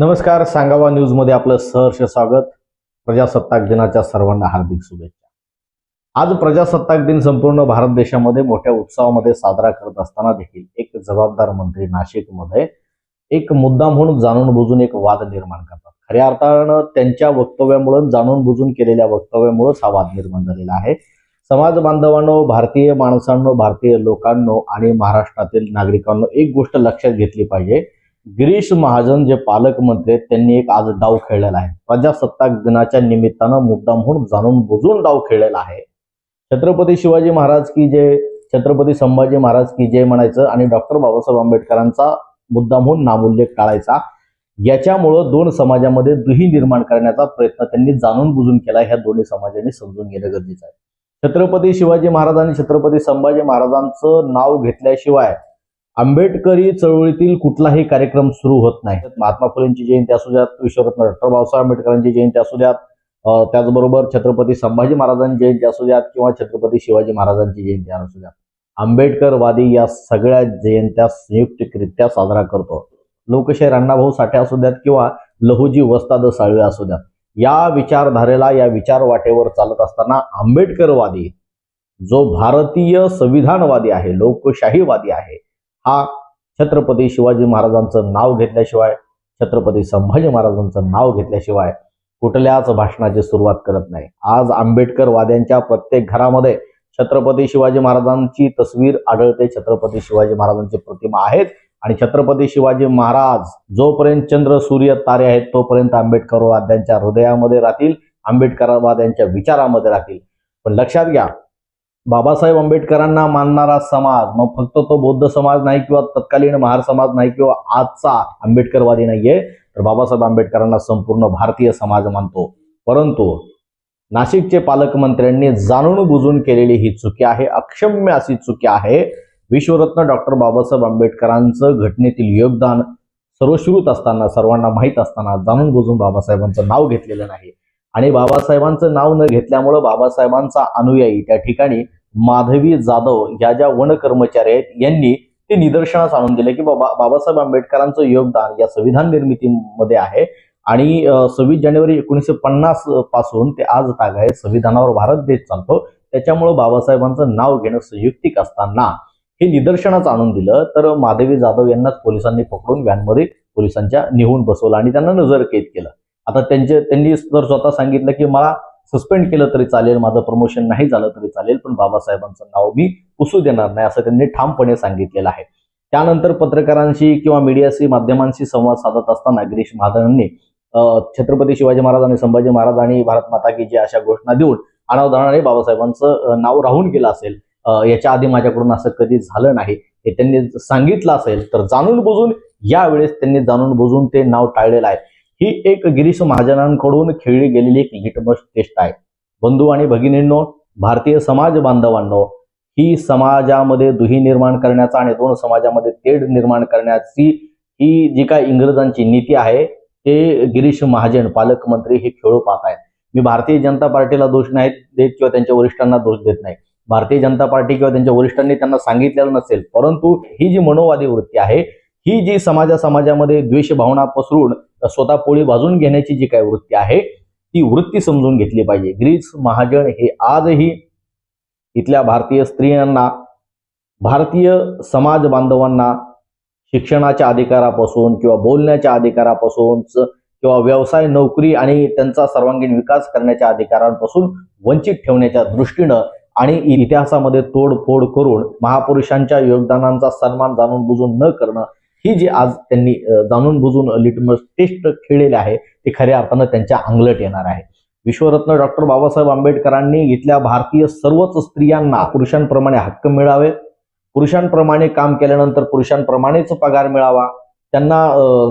नमस्कार. सांगावा न्यूज मध्ये आपलं सहर्ष स्वागत. प्रजासत्ताक दिनाच्या सर्वांना हार्दिक शुभेच्छा. आज प्रजासत्ताक दिन संपूर्ण भारत देशामध्ये मोठ्या उत्सवामध्ये साजरा करत असताना देखील एक जबाबदार मंत्री नाशिकमध्ये एक मुद्दा म्हणून जाणून बुजून एक वाद निर्माण करतात. खऱ्या अर्थानं त्यांच्या वक्तव्यामुळे, जाणून बुजून केलेल्या वक्तव्यामुळेच हा वाद निर्माण झालेला आहे. समाज बांधवांनो, भारतीय माणसांनो, भारतीय लोकांनो आणि महाराष्ट्रातील नागरिकांनो, एक गोष्ट लक्षात घेतली पाहिजे. गिरीश महाजन जे पालकमंत्री आहेत त्यांनी एक आज डाव खेळलेला आहे. प्रजासत्ताक दिनाच्या निमित्तानं मुद्दाम म्हणून जाणून बुजून डाव खेळलेला आहे. छत्रपती शिवाजी महाराज की जय, छत्रपती संभाजी महाराज की जय म्हणायचं आणि डॉक्टर बाबासाहेब आंबेडकरांचा मुद्दाम म्हणून नामोल्लेख टाळायचा. याच्यामुळं दोन समाजामध्ये दुही निर्माण करण्याचा प्रयत्न त्यांनी जाणून बुजून केला. ह्या दोन्ही समाजांनी समजून घेणं गरजेचं आहे. छत्रपती शिवाजी महाराज आणि छत्रपती संभाजी महाराजांचं नाव घेतल्याशिवाय आंबेडकरी चळवळीतील कुठलाही कार्यक्रम सुरू होत नाही. महात्मा फुलेंची जयंती असू द्यात, विश्वरत्न डॉक्टर बाबासाहेब आंबेडकरांची जयंती असू द्यात, त्याचबरोबर छत्रपती संभाजी महाराजांची जयंती असू द्यात किंवा छत्रपती शिवाजी महाराजांची जयंती असू द्यात, आंबेडकरवादी या सगळ्या जयंत्या संयुक्तरित्या साजरा करतो. लोकशाहीर अण्णाभाऊ साठे असू द्यात किंवा लहुजी वस्ताद साळवे असू द्यात, या विचारधारेला, या विचार वाटेवर चालत असताना आंबेडकरवादी जो भारतीय संविधानवादी आहे, लोकशाहीवादी आहे, हा छत्रपती शिवाजी महाराजांचं नाव घेतल्याशिवाय, छत्रपती संभाजी महाराजांचं नाव घेतल्याशिवाय कुठल्याच भाषणाची सुरुवात करत नाही. आज आंबेडकरवाद्यांच्या प्रत्येक घरामध्ये छत्रपती शिवाजी महाराजांची तस्वीर आढळते, छत्रपती शिवाजी महाराजांची प्रतिमा आहेत आणि छत्रपती शिवाजी महाराज जोपर्यंत चंद्र सूर्य तारे आहेत तोपर्यंत आंबेडकरवाद्यांच्या हृदयामध्ये राहतील, आंबेडकरवाद्यांच्या विचारामध्ये राहतील. पण लक्षात घ्या, बाबासाहेब आंबेडकरांना मानणारा समाज, मग फक्त तो बौद्ध समाज नाही किंवा तत्कालीन महार समाज नाही किंवा आजचा आंबेडकरवादी नाहीये, तर बाबासाहेब आंबेडकरांना संपूर्ण भारतीय समाज मानतो. परंतु नाशिकचे पालकमंत्र्यांनी जाणून बुजून केलेली ही चुकी आहे, अक्षम्य अशी चुकी आहे. विश्वरत्न डॉक्टर बाबासाहेब आंबेडकरांचं घटनेतील योगदान सर्वश्रुत असताना, सर्वांना माहीत असताना जाणून बुजून बाबासाहेबांचं नाव घेतलेलं नाही आणि बाबासाहेबांचं नाव न घेतल्यामुळं बाबासाहेबांचा अनुयायी त्या ठिकाणी माधवी जाधव या ज्या वन कर्मचारी आहेत यांनी ते निदर्शनास आणून दिले की बाबासाहेब आंबेडकरांचं योगदान या संविधान निर्मितीमध्ये आहे आणि 26 जानेवारी 1950 पासून ते आज तागायत संविधानावर भारत देश चालतो. त्याच्यामुळे बाबासाहेबांचं नाव घेणं संयुक्तिक असताना हे निदर्शनास आणून दिलं. तर माधवी जाधव यांनाच पोलिसांनी पकडून व्हॅनमध्ये पोलिसांच्या नेऊन बसवलं आणि त्यांना नजरकैद केलं. आता त्यांनी जर स्वतः सांगितलं की मला सस्पेंड केलं तरी चालेल, माझं प्रमोशन नाही झालं तरी चालेल, पण बाबासाहेबांचं नाव मी पुसू देणार नाही, असं त्यांनी ठामपणे सांगितलेलं आहे. त्यानंतर पत्रकारांशी किंवा मीडियाशी, माध्यमांशी संवाद साधत असताना गिरीश महाजनांनी छत्रपती शिवाजी महाराज आणि संभाजी महाराज आणि भारत माता की जय अशा घोषणा देऊन अनावधानाने बाबासाहेबांचं नाव राहून गेलं असेल, याच्या आधी माझ्याकडून असं कधी झालं नाही हे त्यांनी सांगितलं असेल, तर जाणून बुजून यावेळेस त्यांनी जाणून बुजून ते नाव टाळलेलं आहे. ही एक गिरीश महाजनांकडून खेळली गेलेली एक लिटमस टेस्ट आहे. बंधू आणि भगिनींनो, भारतीय समाज बांधवांनो, ही समाजामध्ये दुही निर्माण करण्याचा आणि दोन समाजामध्ये तेढ निर्माण करण्याची ही जी काय इंग्रजांची नीती आहे ते गिरीश महाजन पालकमंत्री हे खेळू पाहत आहेत. मी भारतीय जनता पार्टीला दोष नाही देत किंवा त्यांच्या वरिष्ठांना दोष देत नाही. भारतीय जनता पार्टी किंवा त्यांच्या वरिष्ठांनी त्यांना सांगितलेलं नसेल, परंतु ही जी मनोवादी वृत्ती आहे, ही जी समाजामध्ये द्वेष भावना पसरून स्वतः पोळी भाजून घेण्याची जी काही वृत्ती आहे ती वृत्ती समजून घेतली पाहिजे. गिरीश महाजन हे आजही इथल्या भारतीय स्त्रियांना, भारतीय समाज बांधवांना शिक्षणाच्या अधिकारापासून किंवा बोलण्याच्या अधिकारापासून किंवा व्यवसाय, नोकरी आणि त्यांचा सर्वांगीण विकास करण्याच्या अधिकारांपासून वंचित ठेवण्याच्या दृष्टीनं आणि इतिहासामध्ये तोडफोड करून महापुरुषांच्या योगदानांचा सन्मान जाणून बुजून न करणं, ही जी आज त्यांनी जाणून बुजून लिटमस टेस्ट खेळलेले आहे ते खऱ्या अर्थानं त्यांच्या अंगलट येणार आहे. विश्वरत्न डॉक्टर बाबासाहेब आंबेडकरांनी इथल्या भारतीय सर्वच स्त्रियांना पुरुषांप्रमाणे हक्क मिळावेत, पुरुषांप्रमाणे काम केल्यानंतर पुरुषांप्रमाणेच पगार मिळावा, त्यांना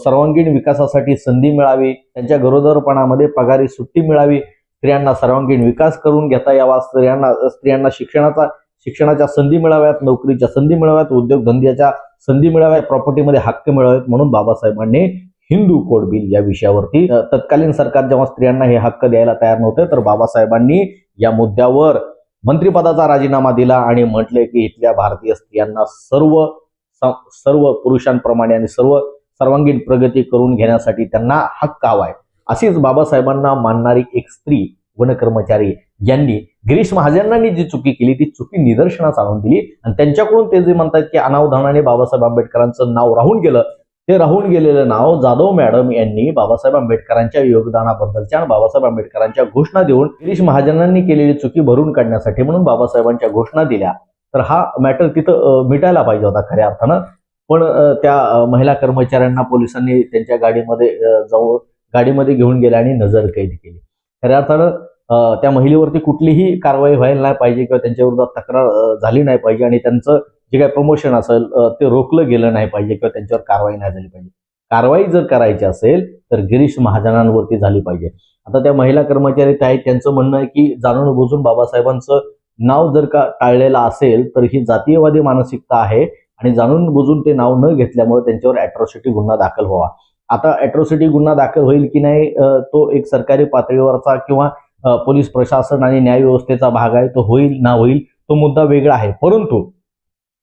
सर्वांगीण विकासासाठी संधी मिळावी, त्यांच्या गरोदरपणामध्ये पगारी सुट्टी मिळावी, स्त्रियांना सर्वांगीण विकास करून घेता यावा, स्त्रियांना शिक्षणाच्या संधी मिळाव्यात, नोकरीच्या संधी मिळाव्यात, उद्योगधंद्याच्या संधी मिळाव्यात, प्रॉपर्टीमध्ये हक्क मिळावेत. म्हणून बाबासाहेबांनी हिंदू कोड बिल या विषयावरती, तत्कालीन सरकार जेव्हा स्त्रियांना हे हक्क द्यायला तयार नव्हते तर बाबासाहेबांनी या मुद्द्यावर मंत्रिपदाचा राजीनामा दिला आणि म्हटले की इथल्या भारतीय स्त्रियांना सर्व पुरुषांप्रमाणे आणि सर्व सर्वांगीण प्रगती करून घेण्यासाठी त्यांना हक्क हवाय, अशीच बाबासाहेबांना मानणारी एक स्त्री वनकर्मचारी यांनी गिरीश महाजनांनी जी चुकी केली ती चुकी निदर्शनास आणून दिली आणि त्यांच्याकडून ते जे म्हणतात की अनावधानाने बाबासाहेब आंबेडकरांचं नाव राहून गेलं, ते राहून गेलेलं नाव जाधव मॅडम यांनी बाबासाहेब आंबेडकरांच्या योगदानाबद्दलच्या आणि बाबासाहेब आंबेडकरांच्या घोषणा देऊन गिरीश महाजनांनी केलेली चुकी भरून काढण्यासाठी म्हणून बाबासाहेबांच्या घोषणा दिल्या. तर हा मॅटर तिथं मिटायला पाहिजे होता खऱ्या अर्थानं. पण त्या महिला कर्मचाऱ्यांना पोलिसांनी त्यांच्या गाडीमध्ये घेऊन गेले आणि नजर कैद केली. खऱ्या अर्थानं त्या महिलेवरती कुठलीही कारवाई व्हायला नाही पाहिजे किंवा त्यांच्या विरोधात तक्रार झाली नाही पाहिजे आणि त्यांचं जे काही प्रमोशन असेल ते रोखलं गेलं नाही पाहिजे किंवा त्यांच्यावर कारवाई नाही झाली पाहिजे. कारवाई जर करायची असेल तर गिरीश महाजनांवरती झाली पाहिजे. आता त्या महिला कर्मचारी आहेत त्यांचं म्हणणं आहे की जाणून बुजून बाबासाहेबांचं नाव जर का टाळलेलं असेल तर ही जातीयवादी मानसिकता आहे आणि जाणून बुजून ते नाव न घेतल्यामुळे त्यांच्यावर अॅट्रॉसिटी गुन्हा दाखल व्हावा. आता अॅट्रॉसिटी गुन्हा दाखल होईल की नाही तो एक सरकारी पातळीवरचा किंवा पोलीस प्रशासन आणि न्याय व्यवस्थेचा भाग आहे. तो होईल ना होईल तो मुद्दा वेगळा आहे. परंतु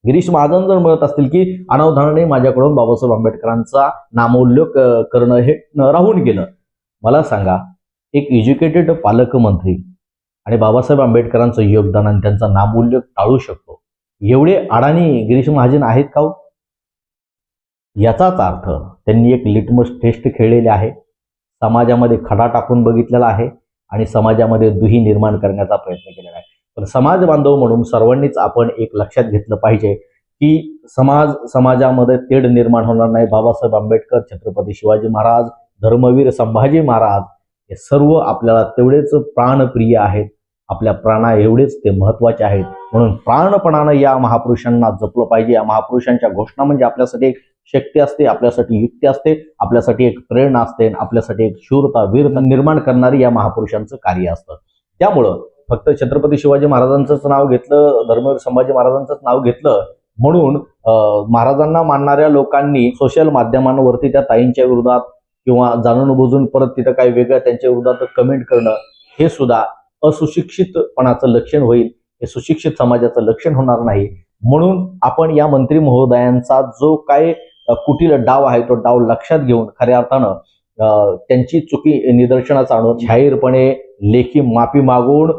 गिरीश महाजन जर म्हणत असतील की अनावधानाने माझ्याकडून बाबासाहेब आंबेडकरांचा नामोल्लेख करणं हे राहून गेलं, मला सांगा एक एज्युकेटेड पालकमंत्री आणि बाबासाहेब आंबेडकरांचं योगदान आणि त्यांचा नामोल्लेख टाळू शकतो एवढे अडाणी गिरीश महाजन आहेत का? याचाच अर्थ त्यांनी एक लिटमस टेस्ट खेळलेली आहे, समाजामध्ये खडा टाकून बघितलेला आहे आणि समाजामध्ये दुही निर्माण करण्याचा प्रयत्न केलेला आहे. पण समाज बांधव म्हणून सर्वांनीच आपण एक लक्षात घेतलं पाहिजे की समाजामध्ये तेढ निर्माण होणार नाही. बाबासाहेब आंबेडकर, छत्रपती शिवाजी महाराज, धर्मवीर संभाजी महाराज हे सर्व आपल्याला तेवढेच प्राणप्रिय आहेत, आपल्या प्राणा एवढेच ते महत्वाचे आहेत. म्हणून प्राणपणानं या महापुरुषांना जपलं पाहिजे. या महापुरुषांच्या घोषणा म्हणजे आपल्यासाठी एक शक्ती असते, आपल्यासाठी युक्ती असते, आपल्यासाठी एक प्रेरणा असते, आपल्यासाठी एक शूरता वीरता निर्माण करणारी या महापुरुषांचं कार्य असतं. त्यामुळं फक्त छत्रपती शिवाजी महाराजांचंच नाव घेतलं, धर्मवीर संभाजी महाराजांचंच नाव घेतलं म्हणून महाराजांना मानणाऱ्या लोकांनी सोशल माध्यमांवरती त्या ताईंच्या विरोधात किंवा जाणून बुजून परत तिथं काही वेगळं त्यांच्या विरोधात कमेंट करणं हे सुद्धा असुशिक्षितपणाचं लक्षण होईल. हे सुशिक्षित समाजाचं लक्षण होणार नाही. म्हणून आपण या मंत्री महोदयांचा जो काय कुटील डाव आहे तो डाव लक्षात घेऊन खऱ्या अर्थानं त्यांची चुकी निदर्शनास आणून जाहीरपणे लेखी माफी मागून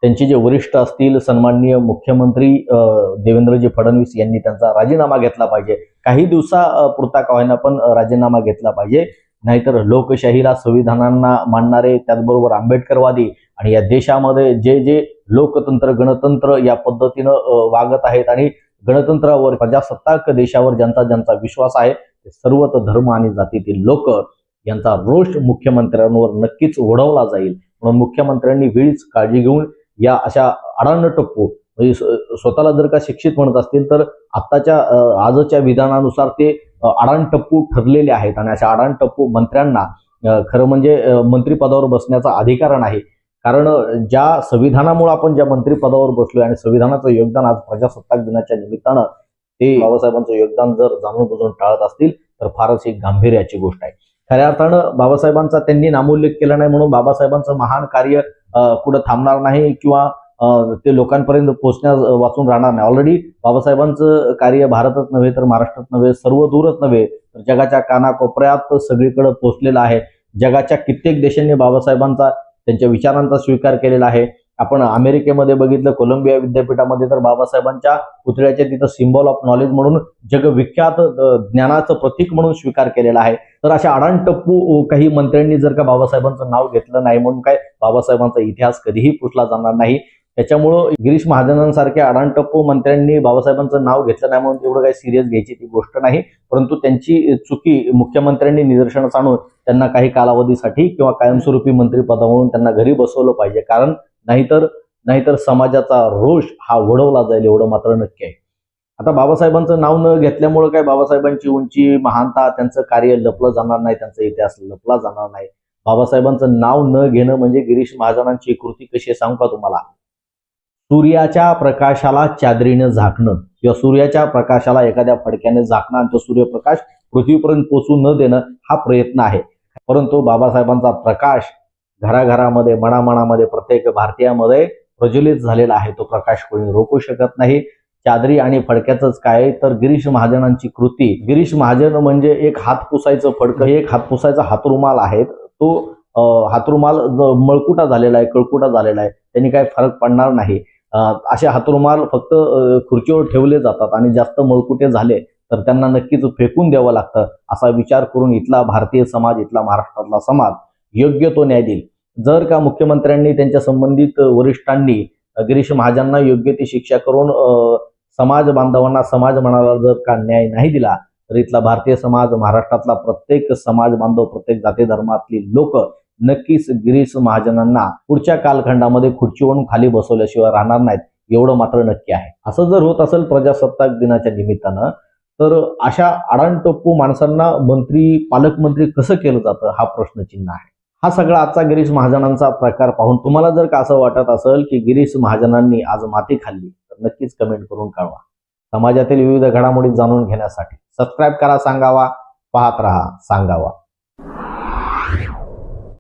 त्यांचे जे वरिष्ठ असतील सन्माननीय मुख्यमंत्री देवेंद्रजी फडणवीस यांनी त्यांचा राजीनामा घेतला पाहिजे. काही दिवसापुरता का होईना पण राजीनामा घेतला पाहिजे. नाहीतर लोकशाहीला, संविधानांना मानणारे त्याचबरोबर आंबेडकरवादी आणि या देशामध्ये जे जे लोकतंत्र गणतंत्र या पद्धतीनं वागत आहेत आणि गणतंत्रावर प्रजासत्ताक देशावर ज्यांचा विश्वास आहे ते सर्वच धर्म आणि जातीतील लोक यांचा रोष मुख्यमंत्र्यांवर नक्कीच ओढवला जाईल. म्हणून मुख्यमंत्र्यांनी वेळीच काळजी घेऊन या अशा अडाणटप्पू म्हणजे स्वतःला जर का शिक्षित म्हणत असतील तर आत्ताच्या आजच्या विधानानुसार ते अडाणटप्पू ठरलेले आहेत आणि अशा अडाणटप्पू मंत्र्यांना खरं म्हणजे मंत्रिपदावर बसण्याचा अधिकार नाही. कारण ज्या संविधानामुळे आपण ज्या मंत्रिपदावर बसलोय आणि संविधानाचं योगदान आज प्रजासत्ताक दिनाच्या निमित्तानं ते बाबासाहेबांचं योगदान जर जाणून बुजून टाळत असतील तर फारच एक गांभीर्याची गोष्ट आहे. खऱ्या अर्थानं बाबासाहेबांचा त्यांनी नामोल्लेख केला नाही म्हणून बाबासाहेबांचं महान कार्य कुठं थांबणार नाही किंवा ते लोकांपर्यंत पोहोचण्यास वाचून राहणार नाही. ऑलरेडी बाबासाहेबांचं कार्य भारतच नव्हे तर महाराष्ट्रात नव्हे सर्व दूरच नव्हे तर जगाच्या कानाकोपऱ्यात सगळीकडे पोहोचलेलं आहे. जगाच्या कित्येक देशांनी बाबासाहेबांचा त्यांच्या विचारांचा स्वीकार केलेला आहे. आपण अमेरिकेमध्ये बघितलं कोलंबिया विद्यापीठामध्ये तर बाबासाहेबांच्या पुतळ्याचे तिथं सिम्बॉल ऑफ नॉलेज म्हणून जगविख्यात ज्ञानाचं प्रतीक म्हणून स्वीकार केलेला आहे. तर अशा अडाणटप्पू काही मंत्र्यांनी जर का बाबासाहेबांचं नाव घेतलं नाही म्हणून काय बाबासाहेबांचा इतिहास कधीही पुसला जाणार नाही. त्याच्यामुळं गिरीश महाजनांसारख्या अडाणटप्पू मंत्र्यांनी बाबासाहेबांचं नाव घेतलं नाही म्हणून एवढं काही सिरियस घ्यायची ती गोष्ट नाही. परंतु त्यांची चुकी मुख्यमंत्र्यांनी निदर्शनास आणून त्यांना काही कालावधीसाठी किंवा कायमस्वरूपी मंत्रिपदावरून त्यांना घरी बसवलं पाहिजे. कारण नाहीतर समाजाचा रोष हा वळवला जाईल एवढं मात्र नक्की आहे. आता बाबासाहेबांचं नाव न घेतल्यामुळे काय बाबासाहेबांची उंची महानता त्यांचं कार्य लपलं जाणार नाही, त्यांचा इतिहास लपला जाणार नाही. बाबासाहेबांचं नाव न घेणं म्हणजे गिरीश महाजनांची कृती कशी आहे सांगू का तुम्हाला? सूर्याच्या प्रकाशाला चादरीनं झाकणं किंवा सूर्याच्या प्रकाशाला एखाद्या फडक्याने झाकणं आणि तो सूर्यप्रकाश पृथ्वीपर्यंत पोहोचू न देणं हा प्रयत्न आहे. परंतु बाबासाहेबांचा प्रकाश घराघरामध्ये मनामनामध्ये प्रत्येक भारतीयामध्ये प्रज्वलित झालेला आहे. तो प्रकाश कोणी रोखू शकत नाही. चादरी आणि फडक्याचंच काय, तर गिरीश महाजनांची कृती. गिरीश महाजन म्हणजे एक हात पुसायचं फडकं, हे एक हात पुसायचा हातरुमाल आहे. तो हातरुमाल मळकुटा झालेला आहे, कळकुटा झालेला आहे, त्यांनी काही फरक पडणार नाही. असे हातरुमाल फक्त खुर्चीवर ठेवले जातात आणि जास्त मळकुटे झाले तर त्यांना नक्कीच फेकून द्यावं लागतं. असा विचार करून इथला भारतीय समाज, इथला महाराष्ट्रातला समाज योग्य तो न्याय देईल. जर का मुख्यमंत्र्यांनी त्यांच्या संबंधित वरिष्ठांनी गिरीश महाजनांना योग्य ती शिक्षा करून समाज बांधवांना, समाज मनाला जर का न्याय नाही दिला तर इथला भारतीय समाज, महाराष्ट्रातला प्रत्येक समाज बांधव, प्रत्येक जाती धर्मातली लोक नक्कीच गिरीश महाजनांना पुढच्या कालखंडामध्ये खुर्चीवरून खाली बसवल्याशिवाय राहणार नाहीत, एवढं मात्र नक्की आहे. असं जर होत असेल प्रजासत्ताक दिनाच्या निमित्तानं, तर अशा आडाणटप्पू माणसांना मंत्री, पालकमंत्री कसं केलं जातं हा प्रश्नचिन्ह आहे. हा सगळा आजचा गिरीश महाजनांचा प्रकार पाहून तुम्हाला जर का असं वाटत असेल की गिरीश महाजनांनी आज माती खाल्ली, तर नक्कीच कमेंट करून कळवा. समाजातील विविध घडामोडी जाणून घेण्यासाठी सबस्क्राईब करा सांगावा, पाहत रहा सांगावा.